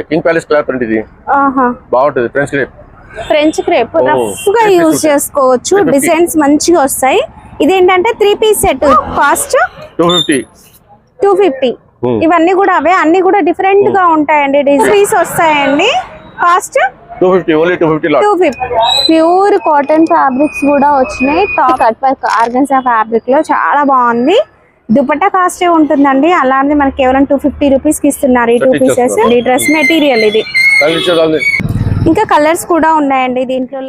King palace colour print ఇది బాగుంటుంది. French crepe rough గా యూజ్ చేసుకోవచ్చు. డిజైన్స్ మంచిగా వస్తాయి. ఇదేంటంటే 3 పీస్ సెట్. కాస్ట్ 250. ఇవన్నీ కూడా అవే, అన్ని కూడా డిఫరెంట్ గా ఉంటాయండి. డిజైన్స్ వస్తాయండి. కాస్ట్ 250. ప్యూర్ కాటన్ ఫ్యాబ్రిక్స్ కూడా వచ్చినాయి. Top cut work organza fabric లో చాలా బాగుంది. దుపట్టా కాస్ట్ ఉంటుందండి. అలానే మనకి కేవలం 250 రూపీస్ కి ఇస్తున్నారు ఈ 2 పీసెస్. డ్రెస్ మెటీరియల్ ఇది. ఇంకా కలర్స్ కూడా ఉన్నాయండి దీంట్లో.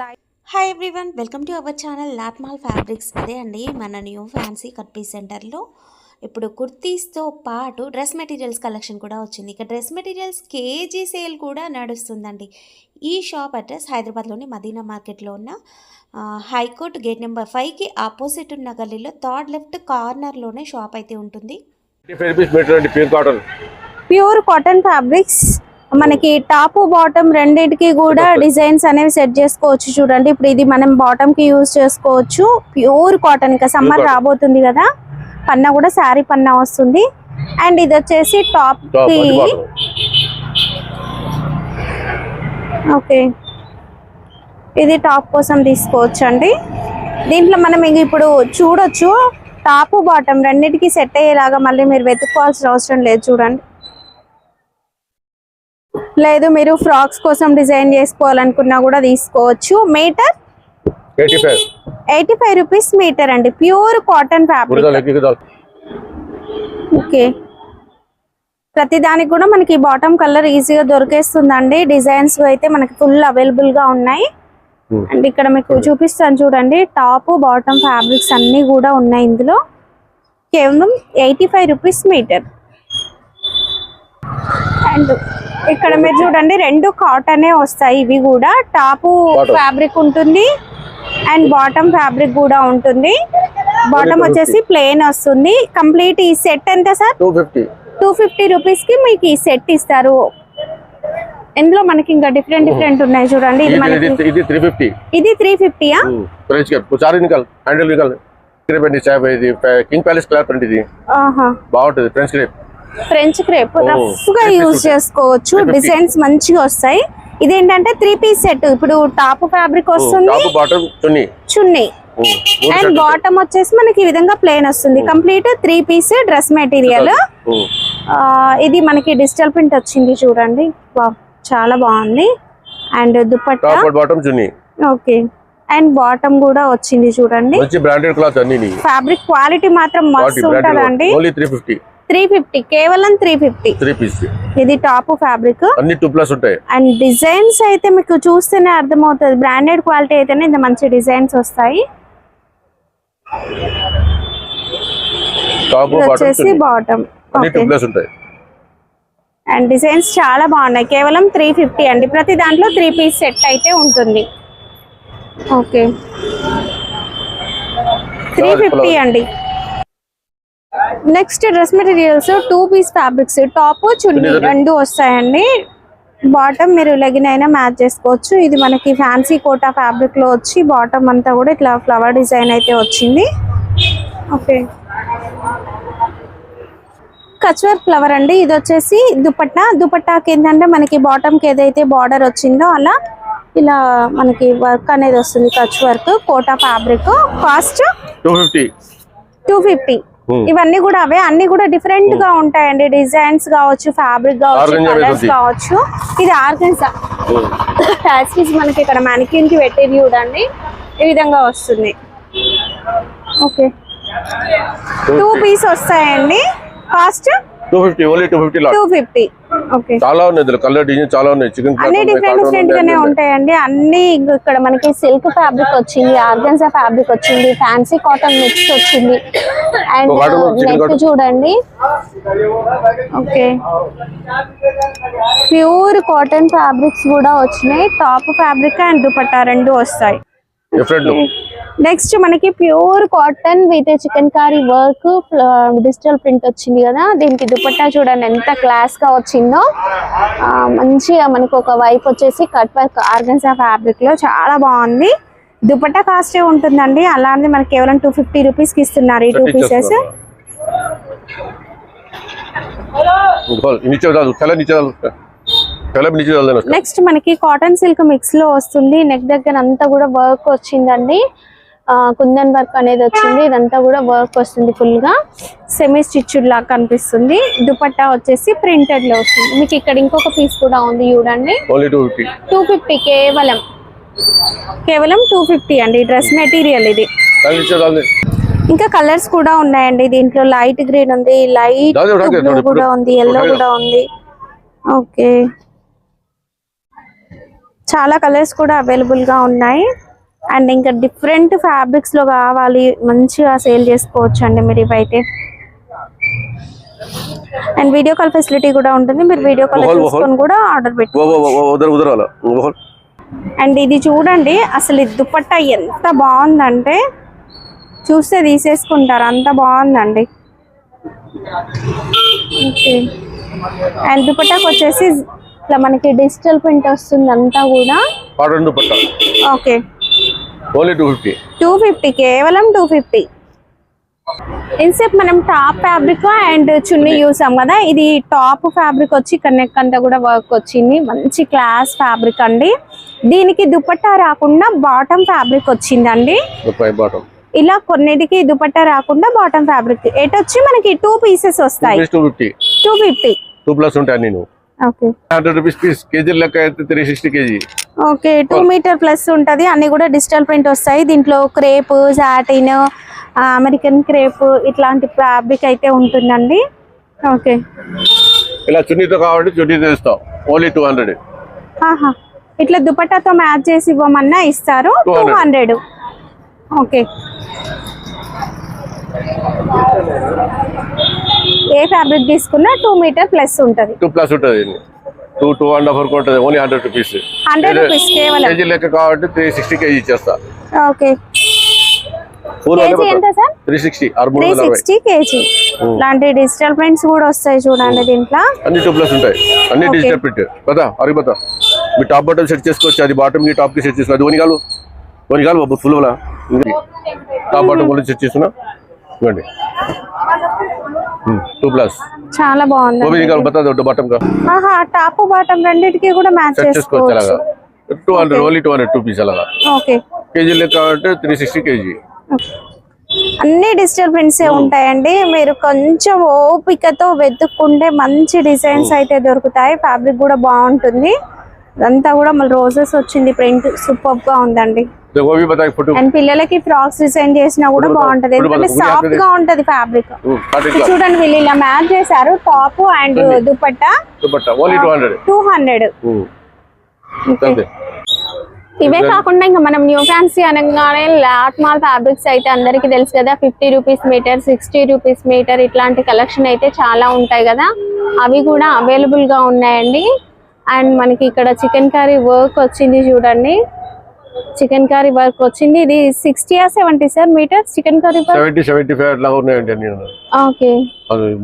Hi everyone, welcome to our channel Lotmall fabrics. అదే అండి మన న్యూ ఫ్యాన్సీ కట్ పీస్ సెంటర్లో ఇప్పుడు కుర్తీస్తో పాటు డ్రెస్ మెటీరియల్స్ కలెక్షన్ కూడా వచ్చింది. ఇక డ్రెస్ మెటీరియల్స్ కేజీ సేల్ కూడా నడుస్తుందండి. ఈ షాప్ అడ్రస్ హైదరాబాద్లోని మదీనా మార్కెట్లో ఉన్న హైకోర్ట్ గేట్ నెంబర్ 5కి ఆపోజిట్ ఉన్న గల్లీలో థర్డ్ లెఫ్ట్ కార్నర్లోనే షాప్ అయితే ఉంటుంది. ప్యూర్ కాటన్ ఫ్యాబ్రిక్స్ మనకి టాప్ బాటమ్ రెండింటికి కూడా డిజైన్స్ అనేవి సెట్ చేసుకోవచ్చు. చూడండి, ఇప్పుడు ఇది మనం బాటమ్ కి యూజ్ చేసుకోవచ్చు. Pure cotton. ఇంకా సమ్మర్ రాబోతుంది కదా, పన్నా కూడా శారీ పన్నా వస్తుంది. అండ్ ఇది వచ్చేసి టాప్ కి. ఓకే, ఇది టాప్ కోసం తీసుకోవచ్చు అండి. దీంట్లో మనం ఇప్పుడు చూడొచ్చు, టాప్ బాటమ్ రెండింటికి సెట్ అయ్యేలాగా మళ్ళీ మీరు వెతుక్కోవాల్సిన అవసరం లేదు. చూడండి, లేదు మీరు ఫ్రాక్స్ కోసం డిజైన్ చేసుకోవాలనుకున్నా కూడా తీసుకోవచ్చు. మీటర్ 85 రూపీస్ మీటర్ అండి. Pure cotton fabric. ఓకే, ప్రతి దానికి కూడా మనకి బాటమ్ కలర్ ఈజీగా దొరికేస్తుందండి. డిజైన్స్ అయితే మనకి ఫుల్ అవైలబుల్ గా ఉన్నాయి. అండ్ ఇక్కడ మీకు చూపిస్తాను చూడండి, టాప్ బాటమ్ ఫ్యాబ్రిక్స్ అన్ని కూడా ఉన్నాయి ఇందులో. కేవలం 85 రూపీస్ మీటర్. అండ్ ఇక్కడ మీరు చూడండి, రెండు కాటనే వస్తాయి. ఇవి కూడా టాప్ ఫ్యాబ్రిక్ ఉంటుంది అండ్ బాటమ్ ఫ్యాబ్రిక్ కూడా ఉంటుంది. బాటమ్ వచ్చేసి ప్లెయిన్ వస్తుంది. కంప్లీట్ ఈ సెట్ ఎంత సార్? 250 రూపీస్ కి మీకు ఈ సెట్ ఇస్తారు. ఇందులో మనకి ఇంకా డిఫరెంట్ ఉన్నాయి చూడండి. ఇది 350. కింగ్ ప్యాలెస్ కలర్ ప్రింట్ ఇది బాగుంటుంది. ఫ్రెంచ్ క్రేప్ రఫ్ గా యూజ్ చేసుకోవచ్చు. డిజైన్స్ మంచిగా వస్తాయి. ఇదేంటంటే 3 పీస్ సెట్. ఇప్పుడు టాప్ ఫ్యాబ్రిక్ వస్తుంది, చున్నీ అండ్ బాటమ్ వచ్చేసి మనకి ఈ విధంగా ప్లెయిన్ వస్తుంది. Complete 3 piece dress material. ఇది మనకి డిజిటల్ ప్రింట్ వచ్చింది చూడండి, చాలా బాగుంది. And dupatta okay, and bottom కూడా వచ్చింది చూడండి. ఫ్యాబ్రిక్ క్వాలిటీ మాత్రం మస్తు ఉంటదండి. 350, కేవలం 350. ఇది టాప్ ఫ్యాబ్రిక్. అండ్ డిజైన్స్ అయితే మీకు చూస్తేనే అర్థమవుతుంది. బ్రాండెడ్ క్వాలిటీ అయితేనే ఇంత మంచి డిజైన్స్ వస్తాయి. వచ్చేసి బాటమ్ అండ్ డిజైన్స్ చాలా బాగున్నాయి. కేవలం 350 అండి. ప్రతి దాంట్లో 3 పీస్ సెట్ అయితే ఉంటుంది. ఓకే, 350 అండి. Next dress materials 2 piece fabrics. Top చున్నీ రెండు వస్తాయండి. బాటమ్ మీరు లెగిన్ అయినా మ్యాచ్ చేసుకోవచ్చు. ఇది మనకి ఫ్యాన్సీ కోటా ఫ్యాబ్రిక్ లో వచ్చి బాటమ్ అంతా కూడా ఇట్లా ఫ్లవర్ డిజైన్ అయితే వచ్చింది. ఓకే, కచ్ వర్క్ ఫ్లవర్ అండి. ఇది వచ్చేసి దుపట్టాకి ఏంటంటే మనకి బాటమ్ కి ఏదైతే బార్డర్ వచ్చిందో అలా ఇలా మనకి వర్క్ అనేది వస్తుంది. Kutch work Kota fabric. Cost 250. ఇవన్నీ కూడా అవే, అన్ని కూడా డిఫరెంట్ గా ఉంటాయండి. డిజైన్స్ కావచ్చు, ఫ్యాబ్రిక్ కావచ్చు, కలర్స్ కావచ్చు. ఇది ఆర్గన్జా ఫ్యాబ్రిక్. మనకి ఇక్కడ మ్యానిక్యూన్ కి పెట్టేది చూడండి, ఈ విధంగా వస్తుంది. ఓకే, 2 పీస్ వస్తాయండి. కాస్ట్ 250. ఓకే, చాలా ఉన్నాయి కలర్ డిజైన్, చాలా ఉన్నాయి. అన్ని డిఫరెంట్ గానే ఉంటాయండి. అన్ని ఇక్కడ మనకి సిల్క్ ఫ్యాబ్రిక్ వచ్చింది, ఆర్గన్జా ఫ్యాబ్రిక్ వచ్చింది, ఫ్యాన్సీ కాటన్ మిక్స్ వచ్చింది. అండ్ నెక్ చూడండి. ఓకే, ప్యూర్ కాటన్ ఫ్యాబ్రిక్స్ కూడా వచ్చినాయి. టాప్ ఫ్యాబ్రిక్ అండ్ దుపట్టా రెండు వస్తాయి. నెక్స్ట్ మనకి pure cotton with chikankari work digital print వచ్చింది కదా. దీనికి దుపట్టా చూడండి ఎంత క్లాస్ గా వచ్చిందో. మంచిగా మనకు ఒక వైపు వచ్చేసి కట్ వర్క్ ఆర్గన్జా ఫ్యాబ్రిక్ లో చాలా బాగుంది. దుపట్టా కాస్ట్ ఉంటుందండి. అలానే మనకి కేవలం 250 రూపీస్ కి ఇస్తున్నారు ఈ 2 పీసెస్. कलर नीचे डाल देना उसका। నెక్స్ట్ మనకి కాటన్ సిల్క్ మిక్స్ లో వస్తుంది. నెక్ దగ్గర అంతా కూడా వర్క్ వచ్చిందండి. కుందన్ వర్క్ అనేది వచ్చింది. ఇదంతా కూడా వర్క్ వస్తుంది ఫుల్ గా. సెమీ స్టిచ్డ్ లాగా కనిపిస్తుంది. దుపట్టా వచ్చేసి ప్రింటెడ్ లో వస్తుంది. మీకు ఇక్కడ ఇంకొక పీస్ కూడా ఉంది చూడండి. ఓన్లీ 250. 250 కేవలం 250 అండి. డ్రెస్ మెటీరియల్ ఇది. ఇంకా కలర్స్ కూడా ఉన్నాయండి దీంట్లో. లైట్ గ్రీన్ ఉంది, లైట్ బ్లూ కూడా ఉంది, ఎల్లో కూడా ఉంది. ఓకే, చాలా కలర్స్ కూడా అవైలబుల్ గా ఉన్నాయి. అండ్ ఇంకా డిఫరెంట్ ఫ్యాబ్రిక్స్ లో కావాలి మంచిగా సేల్ చేసుకోవచ్చు అండి మీరు ఇవైతే. అండ్ వీడియో కాల్ ఫెసిలిటీ కూడా ఉంటుంది. మీరు వీడియో కాల్ చేసుకొని కూడా ఆర్డర్ పెట్టుకోవచ్చు. అండ్ ఇది చూడండి, అసలు ఈ దుపట్టా ఎంత బాగుందంటే చూస్తే తీసేసుకుంటారు, అంత బాగుందండి. ఓకే, అండ్ దుపట్టాకి వచ్చేసి ఇట్లా మనకి డిజిటల్ ప్రింట్ వస్తుంది అంతా కూడా. Okay, only 250. 250 కేవలం 250. ఇన్సేపు మనం టాప్ ఫ్యాబ్రిక్ అండ్ చున్నీ చూసాం కదా. ఇది టాప్ ఫ్యాబ్రిక్ వచ్చి ఇక్కడ నెక్ అంతా కూడా వర్క్ వచ్చింది. మంచి క్లాస్ ఫ్యాబ్రిక్ అండి. దీనికి దుపట్టా రాకుండా బాటమ్ ఫ్యాబ్రిక్ వచ్చిందండి. ఇలా కొన్నిటికి దుపట్టా రాకుండా బాటమ్ ఫ్యాబ్రిక్. ఎట్ వచ్చి మనకి 2 పీసెస్ వస్తాయి. 250. 2 ప్లస్ ఉంటాయి. నేను ఓకే, 100 రూపీస్ పీస్. కేజీ లెక్క అయితే 360 కేజీ. ఓకే, 2 మీటర్ ప్లస్ ఉంటది. అన్ని కూడా డిజిటల్ ప్రింట్ వస్తాయి. దీంట్లో క్రేప్, సాటిన్, అమెరికన్ క్రేప్ ఇట్లాంటి ఫ్యాబ్రిక్ అయితే ఉంటుందండి. ఓకే, ఇలా చున్నీతో కావాలంటే చున్నీతో ఇస్తాం. ఓన్లీ 200. ఇట్లా దుపట్టాతో మ్యాచ్ చేసి ఇవ్వమన్నా ఇస్తారు. 200. ఓకే, ఏ ఫ్యాబ్రిక్ తీసుకున్నా 2 మీటర్ ప్లస్ ఉంటది. 2 ప్లస్ ఉంటది. 2.5 వరకు ఉంటది. Only 100 rupees. 100 రూపీస్ కేవలం. కేజీ లెక్క కావాలంటే 360 కేజీ ఇచ్చేస్తా. ఓకే, కేజీ ఎంత సార్? 360 కేజీ. ఇలాంటి డిజిటల్ ప్రింట్స్ కూడా వస్తాయి చూడండి దీంట్లో. అన్ని 2 ప్లస్ ఉంటాయి. అన్ని డిజిటల్ ప్రింట్. బతా అరే బతా, మీ టాప్ బాటమ్ సెట్ చేసుకోవచ్చు. అది బాటమ్ కి టాప్ కి సెట్ చేసుకోవచ్చు. అది ఓనిగాలు బాబు ఫుల్ వాలా టాప్ బాటమ్ కూడా సెట్ చేస్తున్నా. ఇవ్వండి 2 ప్లస్. చాలా బాగుంది. టాప్ బాటమ్ రెండింటికి కూడా మ్యాచ్ చేసుకోవచ్చు. అలాగా 200. ఓన్లీ 200 రూపీస్ అలాగా. ఓకే, కేజీ లెక్క కావాలంటే 360 కేజీ. అన్ని డిజిటల్ ప్రింట్స్ ఉంటాయండి. మీరు కొంచెం ఓపికతో వెతుక్కుంటే మంచి డిజైన్స్ అయితే దొరుకుతాయి. ఫ్యాబ్రిక్ కూడా బాగుంటుంది. అదంతా కూడా మళ్ళీ రోజెస్ వచ్చింది. ప్రింట్ సూపర్ గా ఉందండి. అండ్ పిల్లలకి ఫ్రాక్స్ డిజైన్ చేసినా కూడా బాగుంటది. ఎందుకంటే సాఫ్ట్ గా ఉంటది ఫ్యాబ్రిక్. చూడండి, వీళ్ళు ఇలా మ్యాచ్ చేశారు టాప్ అండ్ దుపట్టా. 200. ఇవే కాకుండా ఇంకా మనం న్యూ ఫ్యాన్సీ అనగానే లాట్ మాల్ ఫ్యాబ్రిక్స్ అయితే అందరికి తెలుసు కదా. 50 రూపీస్ మీటర్, 60 రూపీస్ మీటర్ ఇట్లాంటి కలెక్షన్ అయితే చాలా ఉంటాయి కదా. అవి కూడా అవైలబుల్ గా ఉన్నాయండి. అండ్ మనకి ఇక్కడ చికెన్ కర్రీ వర్క్ వచ్చింది చూడండి. చికెన్ కర్రీ వర్క్ వచ్చింది. ఇది 60 or 70 sir meter chicken curry? 75 అట్లా ఉన్నాయండి. ఓకే,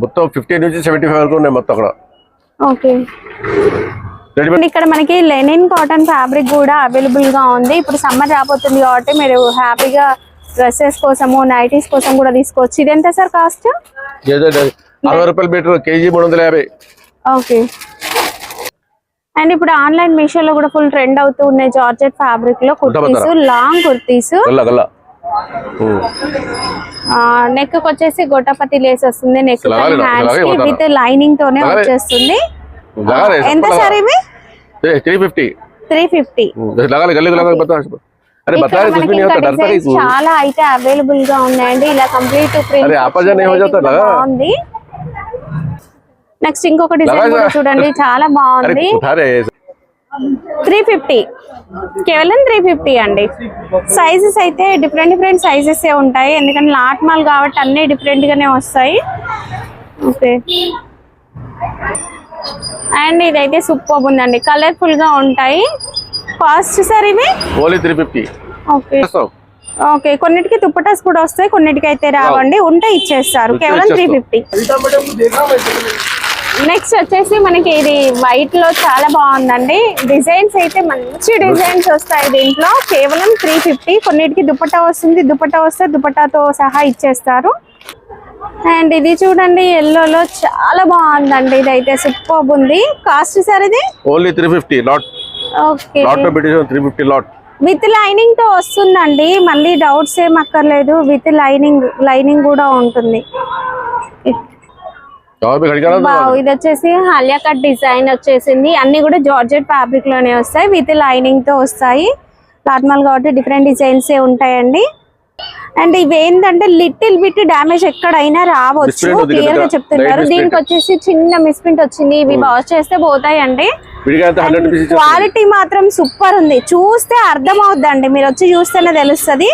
మొత్తం 50 నుంచి 75 వరకు ఉన్నాయి మొత్తం అక్కడ. ఓకే, ఇక్కడ మనకి లెనిన్ కాటన్ ఫ్యాబ్రిక్ కూడా అవైలబుల్ గా ఉంది. ఇప్పుడు సమ్మర్ రాబోతుంది కాబట్టి మీరు హ్యాపీగా డ్రెస్సెస్ కోసము, నైటీస్ కోసం కూడా తీసుకోవచ్చు. ఇది ఎంత సార్ కాస్ట్? 60 రూపాయలు మీటర్, కేజీ 350. ఓకే, అండ్ ఇప్పుడు ఆన్లైన్ మీషోలో కూడా ఫుల్ ట్రెండ్ అవుతూ ఉన్నాయి జార్జెట్ ఫ్యాబ్రిక్ లో కుర్తీస్, లాంగ్ కుర్తీస్. నెక్ వచ్చేసి గొట్టపతి లేస్ వస్తుంది. నెక్ విత్ లైనింగ్ తోనే వచ్చేస్తుంది. ఎంత సార్ ఇవి? 350. చాలా అయితే అవైలబుల్ గా ఉన్నాయండి. ఇలా కంప్లీట్ బాగుంది. నెక్స్ట్ ఇంకొక డిజైన్ కూడా చూడండి, చాలా బాగుంది. 350 కేవలం 350 అండి. సైజెస్ అయితే డిఫరెంట్ సైజెస్ ఉంటాయి. ఎందుకంటే లాట్ మాల్ కాబట్టి అన్ని డిఫరెంట్ గానే వస్తాయి. ఓకే, అండ్ ఇదైతే సూపర్ ఉందండి. కలర్ఫుల్ గా ఉంటాయి. కాస్ట్ సార్ ఇవి? ఓన్లీ 350. ఓకే, ఓకే, కొన్నిటికి దుపట్టాస్ కూడా వస్తాయి, కొన్నిటికి అయితే రావండి. ఉంటే ఇచ్చేస్తారు. కేవలం 350. నెక్స్ట్ వచ్చేసి మనకి ఇది వైట్ లో చాలా బాగుందండి. డిజైన్స్ అయితే మంచి డిజైన్స్ వస్తాయి దీంట్లో. కేవలం 350. కొన్నిటికి దుపట్టా వస్తుంది. దుపట్టా వస్తే దుపట్టాతో సహా ఇచ్చేస్తారు. అండ్ ఇది చూడండి ఎల్లోలో చాలా బాగుందండి. ఇదైతే సూపర్ ఉంది. కాస్ట్ సార్ ఇది ఓన్లీ 350 లాట్. ఓకే, లాట్ లో పెట్టేసాం 350 లాట్. విత్ లైనింగ్ తో వస్తుందండి. మళ్ళీ డౌట్స్ ఏం అక్కర్లేదు. విత్ లైనింగ్ కూడా ఉంటుంది. ఇది వచ్చేసి హలియా కట్ డిజైన్ వచ్చేసింది. అన్ని కూడా జార్జెట్ ఫ్యాబ్రిక్ లోనే వస్తాయి. విత్ లైనింగ్ తో వస్తాయి. నార్మల్ కాబట్టి డిఫరెంట్ డిజైన్స్ ఏ ఉంటాయండి. అండ్ ఇవి ఏంటంటే లిటిల్ బిట్ డ్యామేజ్ ఎక్కడైనా రావచ్చు, క్లియర్ గా చెప్తున్నారు. దీనికి వచ్చేసి చిన్న మిస్ప్రింట్ వచ్చింది. ఇవి వాష్ చేస్తే పోతాయండి. క్వాలిటీ మాత్రం సూపర్ ఉంది. చూస్తే అర్థం అవుద్దండి, మీరు వచ్చి చూస్తేనే తెలుస్తుంది.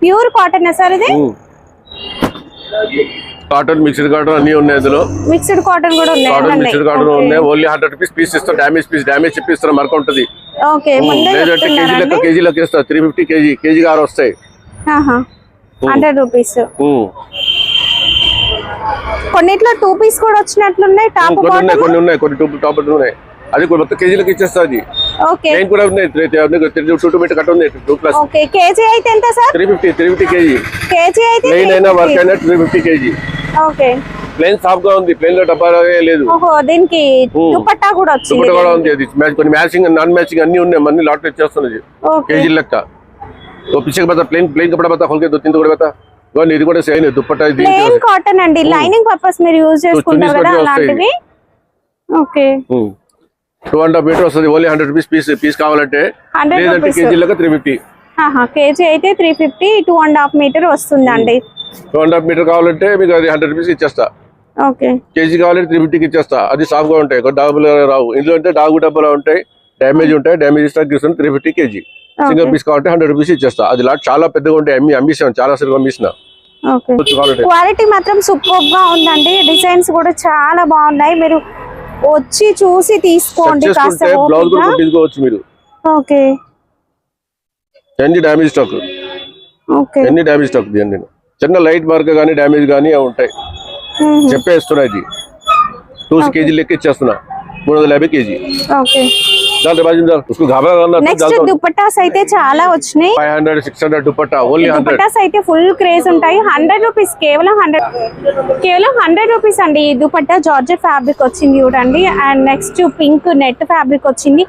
ప్యూర్ కాటన్ సార్ ఇది. కాటన్, మిక్స్డ్ కాటన్ అన్ని ఉన్నాయి. ఇందులో మిక్స్డ్ కాటన్ కూడా ఉన్నాయి. కాటన్ మిక్స్డ్ కాటన్ ఉన్నాయి. ఓన్లీ 100 రూపీస్ పీస్ ఇస్తాం. డ్యామేజ్ చెప్పిస్తాం. మరక ఉంటుంది. ఓకే, లేదంటే కేజీ లెక్క ఇస్తా. 350 కేజీ 6 వస్తాయి. 100 రూపీస్. కొన్నిట్లో 2 పీస్ కూడా వచ్చినట్లున్నాయి. టాప్ కొన్ని ఉన్నాయి. టాప్ ఉన్నాయి. అది మొత్తం కేజీలకు ఇచ్చేస్తా. అది ఓకే, నేను కూడా ఉన్నాయి. 2 మీటర్ కట్ ఉంది. 2+. ఓకే, కేజీ అయితే ఎంత సార్? 350 కేజీ. కేజీ అయితే ప్లెయిన్ అయినా వర్క్ అయినా 350 కేజీ. ఓకే, ప్లెయిన్ సాఫ్ గా ఉంది. ప్లెయిన్ లో డబ్బా లేదు. ఓహో, దీనికి దుపట్టా కూడా వచ్చింది. దుపట్టా కూడా ఉంది. అది కొన్ని మ్యాచింగ్ నాన్ మ్యాచింగ్ అన్ని ఉన్నాయి. అన్ని లాట్ ఇచ్చేస్తున్నది కేజీ లెక్క. तो पीछे बता प्लेन कपड़ा बता खोल के 2-3 टुकड़े बता वन ఇది కూడా సేమ్ దుపట్టా. ఇది ప్లెయిన్ కాటన్ అండి. లైనింగ్ పర్పస్ మీరు యూస్ చేసుకుంటారు కదా అలాంటివి. ఓకే, 2.5 మీటర్ వస్తుంది. ఓన్లీ 100 రూపీస్ పీస్ కావాలంటే. లేదంటే కేజీ లెక్క 350. కేజీ అయితే 350. 2.5 మీటర్ వస్తుందండి. 2.5 మీటర్ కావాలంటే మీకు అది 100 రూపీస్ ఇచ్చేస్తా. ఓకే, కేజీ కావాలంటే 350కి ఇచ్చేస్తా. అది సాఫ్ గా ఉంటాయి. డబ్బులు రావు. ఇందులో అంటే డాగు డబ్బాలు ఉంటాయి. డ్యామేజ్ ఉంటాయి. డ్యామేజ్ స్టాక్ ఇస్తాను 350 కేజీ. సింగిల్ పీస్ కావాలంటే 100 రూపీస్ ఇచ్చేస్తా. అది లాట్ చాలా పెద్దగా ఉంటాయి. అమ్మిస్తాను. చాలా సార్లు అమ్మిస్తున్న. క్వాలిటీ మాత్రం సూపర్ గా ఉందండి. డిజైన్స్ కూడా చాలా బాగున్నాయి. మీరు వచ్చి చూసి తీసుకోండి. బ్లౌజ్ కూడా తీసుకోవచ్చు మీరు. ఓకే, ఎన్ని డ్యామేజ్ స్టాక్. ఓకే, ఎన్ని డ్యామేజ్ స్టాక్ నేను చిన్న లైట్ మార్క్ గానీ డ్యామేజ్ గానీ ఉంటాయి. చెప్పేస్తున్నా. ఇది 2 కేజీ లెక్క ఇచ్చేస్తున్నా. 350 కేజీ. ఓకే, నెక్స్ట్ దుపట్టాస్ అయితే చాలా వచ్చినాయి. 500-600 దుపట్టా. ఓన్లీ 100 దుపట్టాస్ అయితే ఫుల్ క్రేజ్ ఉంటాయి. 100 రూపీస్, కేవలం 100 రూపీస్ అండి. ఈ దుపట్టా జార్జెట్ ఫ్యాబ్రిక్ వచ్చింది చూడండి. And next pink net fabric వచ్చింది.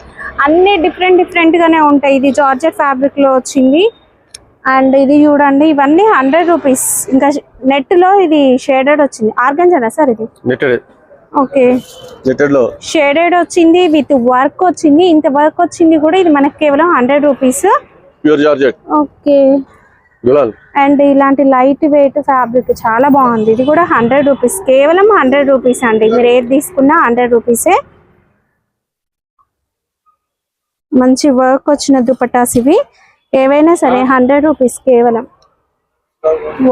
అన్ని డిఫరెంట్ గానే ఉంటాయి. ఇది జార్జెట్ ఫ్యాబ్రిక్ లో వచ్చింది. అండ్ ఇది చూడండి, ఇవన్నీ 100 రూపీస్. ఇంకా నెట్ లో ఇది షేడెడ్ వచ్చింది. ఆర్గంజానా సార్ ఇది? ఓకే, షేడెడ్ వచ్చింది. విత్ వర్క్ వచ్చింది. ఇంత వర్క్ వచ్చింది కూడా. ఇది మనకి కేవలం 100 rupees. Pure georgette. Okay, and ఇలాంటి లైట్ వెయిట్ ఫ్యాబ్రిక్ చాలా బాగుంది. ఇది కూడా 100 రూపీస్. కేవలం 100 రూపీస్ అండి. మీరు ఏది తీసుకున్నా 100 రూపీసే. మంచి వర్క్ వచ్చిన దుపట్టాస్ ఇవి. ఏవైనా సరే 100 రూపీస్ కేవలం.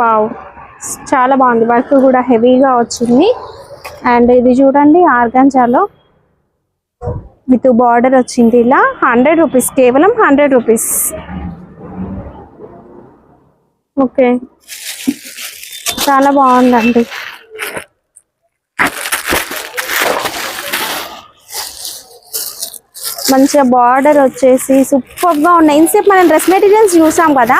వావ్, చాలా బాగుంది. వర్క్ కూడా హెవీగా వచ్చింది. అండ్ ఇది చూడండి, ఆర్గాంజాలో విత్ బార్డర్ వచ్చింది. ఇలా 100 రూపీస్, కేవలం 100 రూపీస్. ఓకే, చాలా బాగుందండి. మంచిగా బార్డర్ వచ్చేసి సూపర్ గా ఉన్నాయి. ఇన్సేపు మనం డ్రెస్ మెటీరియల్స్ చూసాం కదా,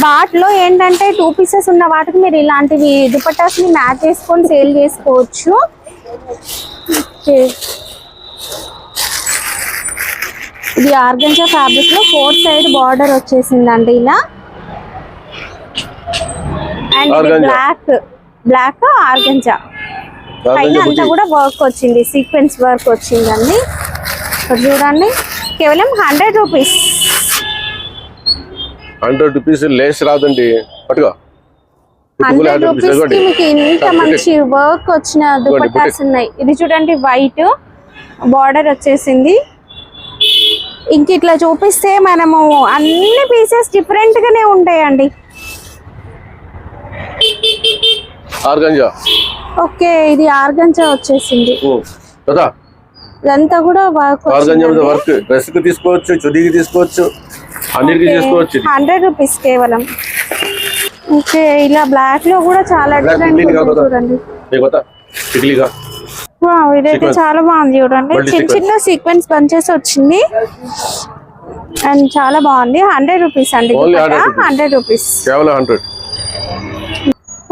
వాటిలో ఏంటంటే 2 పీసెస్ ఉన్న వాటికి మీరు ఇలాంటివి దుపట్టాస్ ని మ్యాచ్ చేసుకొని సేల్ చేసుకోవచ్చు. ఓకే, ఇది ఆర్గంజా ఫ్యాబ్రిక్ లో 4 సైడ్ బార్డర్ వచ్చేసిందండి ఇలా. అండ్ ఇది బ్లాక్ ఆర్గంజా పైన అంతా కూడా వర్క్ వచ్చింది. సీక్వెన్స్ వర్క్ వచ్చిందండి. చూడండి, కేవలం 100 రూపీస్. 100 రూపీస్ లేస్ రాదండి. పట్టుగా 100 రూపీస్ కి మీకు ఇంత మంచి వర్క్ వచ్చిన దుపట్టాస్ ఉన్నాయి. ఇది చూడండి, వైట్ బార్డర్ వచ్చేసింది. ఇంక ఇట్లా చూపిస్తే మనము అన్ని పీసెస్ డిఫరెంట్ గానే ఉంటాయండి. ఆర్గంజా. ఓకే, ఇది ఆర్గంజా వచ్చేసింది. ఇదంతా కూడా వర్క్. వర్క్ డ్రెస్ కి తీసుకోవచ్చు, చుడీకి తీసుకోవచ్చు, అన్నిటికీ తీసుకోవచ్చు. 100 రూపీస్ కేవలం. ఓకే, ఇలా బ్లాక్ లో కూడా చాలా డిఫరెంట్ చూడండి. ఇదైతే చాలా బాగుంది చూడండి. చిన్న సీక్వెన్స్ బంచెస్ వచ్చింది. అండ్ చాలా బాగుంది. 100 రూపీస్ అండి. 100 రూపీస్.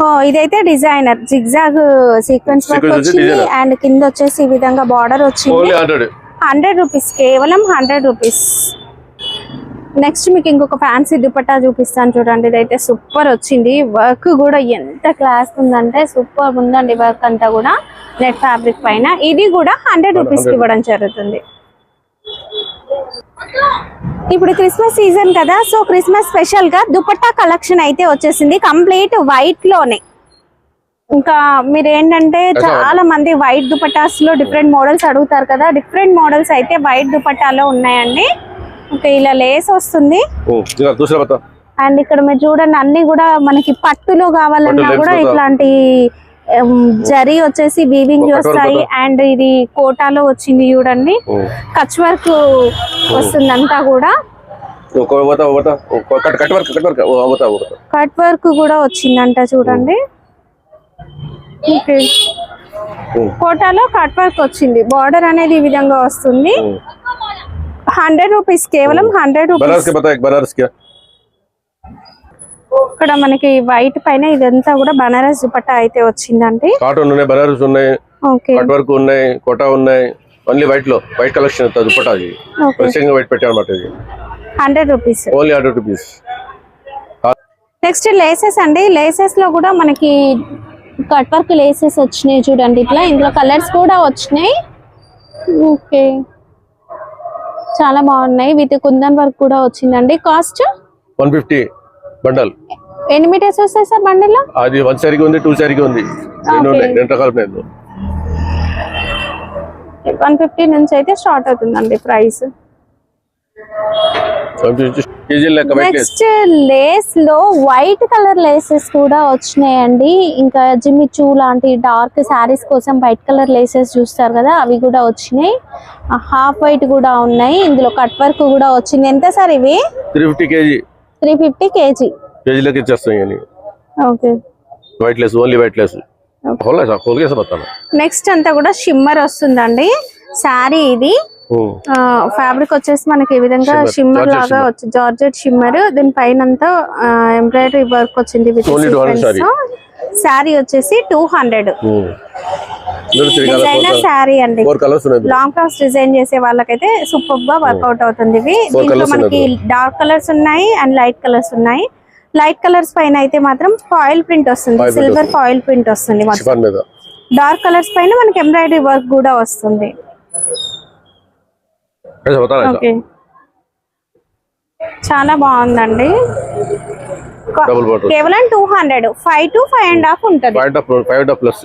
ఓ ఇదైతే designer zigzag sequence work Sequence వచ్చి వచ్చింది designer. అండ్ కింద వచ్చేసి ఈ విధంగా బార్డర్ వచ్చింది. ఓన్లీ 100. 100 రూపీస్, కేవలం 100 రూపీస్. నెక్స్ట్ మీకు ఇంకొక ఫ్యాన్సీ దుపట్టా చూపిస్తాను చూడండి. ఇదైతే సూపర్ వచ్చింది. వర్క్ కూడా ఎంత క్లాస్ ఉందంటే సూపర్ ఉందండి. వర్క్ అంతా కూడా నెట్ ఫ్యాబ్రిక్ పైన. ఇది కూడా 100 రూపీస్ కి ఇవ్వడం జరుగుతుంది. ఇప్పుడు క్రిస్మస్ సీజన్ కదా, సో క్రిస్మస్ స్పెషల్ గా దుపట్టా కలెక్షన్ అయితే వచ్చేసింది కంప్లీట్ వైట్ లోనే. ఇంకా మీరు ఏంటంటే చాలా మంది వైట్ దుపట్టాస్ లో డిఫరెంట్ మోడల్స్ అడుగుతారు కదా, డిఫరెంట్ మోడల్స్ అయితే వైట్ దుపట్టాలో ఉన్నాయండి. ఓకే, ఇలా లేస్ వస్తుంది. అండ్ ఇక్కడ మీరు చూడండి అన్ని కూడా మనకి పట్టులో కావాలన్నా కూడా ఇట్లాంటి జరీ వచ్చేసి వీవింగ్ వస్తాయి. అండ్ ఇది కోటాలో వచ్చింది చూడండి, కచ్ వర్క్ వస్తుంది అంతా కూడా. కట్ వర్క్ కూడా వచ్చిందంట చూడండి. కోటాలో కట్ వర్క్ వచ్చింది. బార్డర్ అనేది ఈ విధంగా వస్తుంది. 100 రూపీస్, కేవలం 100 రూపీస్. ఇక్కడ మనకి వైట్ పైన ఇదంతా కూడా బనారస్ దుపట్టా అయితే వచ్చిందండి. కాటన్ ఉన్నాయి, బనారస్ ఉన్నాయి, ఓకే, కట్ వర్క్ ఉన్నాయి, కోటా ఉన్నాయి. ఓన్లీ వైట్ లో white collection dupatta. Special white పెట్టారన్నమాట. ఇది 100 rupees, only 100 rupees. Next laces అండి. లేసెస్ లో కూడా మనకి కట్ వర్క్ లేసెస్ వచ్చినాయి చూడండి. ఇట్లా ఇందులో కలర్స్ కూడా వచ్చినాయి. ఓకే, చాలా బాగున్నాయి. విత్ కుందన్ వర్క్ కూడా వచ్చిందండి. Cost 150 bundle. ఎన్ని మీటర్స్ వస్తాయి సార్ బండిల్ లో? అది 1 సారీకి ఉంది, 2 సారీకి ఉంది. రెండు రకాల 150 నుంచి అయితే స్టార్ట్ అవుతుందండి ప్రైస్. నెక్స్ట్ లేస్ లో వైట్ కలర్ లేసెస్ కూడా వచ్చినాయండి. ఇంకా జిమ్మిచూ లాంటి డార్క్ శారీస్ కోసం వైట్ కలర్ లేసెస్ చూస్తారు కదా, అవి కూడా వచ్చినాయి. హాఫ్ వైట్ కూడా ఉన్నాయి. ఇందులో కట్ వర్క్ కూడా వచ్చింది. ఎంత సార్ ఇవి? 350 కేజీ. 350 కేజీ. కేజీలోకి ఇచ్చేస్తాయి. Okay, white lace, only white lace. Next అంతా కూడా షిమ్మర్ వస్తుందండి. శారీ ఇది ఫ్యాబ్రిక్ వచ్చేసి మనకి ఈ విధంగా షిమ్మర్ లాగా వచ్చి జార్జెట్ షిమ్మర్. దీని పైన అంతా ఎంబ్రాయిడరీ వర్క్ వచ్చింది. శారీ వచ్చేసి 200. డిజైనర్ శారీ అండి. లాంగ్ ఫ్రాక్స్ డిజైన్ చేసే వాళ్ళకైతే సూపర్ గా వర్క్అవుట్ అవుతుంది. ఇవి దీంట్లో మనకి డార్క్ కలర్స్ ఉన్నాయి అండ్ లైట్ కలర్స్ ఉన్నాయి. లైట్ కలర్స్ పైన అయితే మాత్రం ఫాయిల్ ప్రింట్ వస్తుంది, సిల్వర్ ఫాయిల్ ప్రింట్ వస్తుంది. డార్క్ కలర్స్ పైన మనకి ఎంబ్రాయిడరీ వర్క్ కూడా వస్తుంది. ఓకే, చాలా బాగుందండి. కేవలం 200, 5 to 5.5 ఉంటుంది. 5.5 ప్లస్.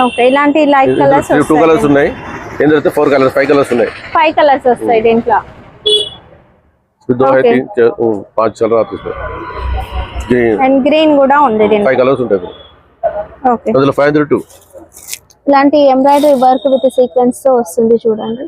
ఓకే, ఇలాంటి లైట్ కలర్స్ 2 కలర్స్ ఉన్నాయి. ఏంటంటే 4 కలర్స్, 5 కలర్స్ ఉన్నాయి. 5 కలర్స్ వస్తాయి దీంట్లో. అండ్ గ్రీన్ కూడా ఉంది దీంట్లో. 5 కలర్స్ ఉంటాయి. ఓకే, అందులో 502. ఇలాంటి ఎంబ్రాయిడరీ వర్క్ విత్ సీక్వెన్స్ తో వస్తుంది చూడండి.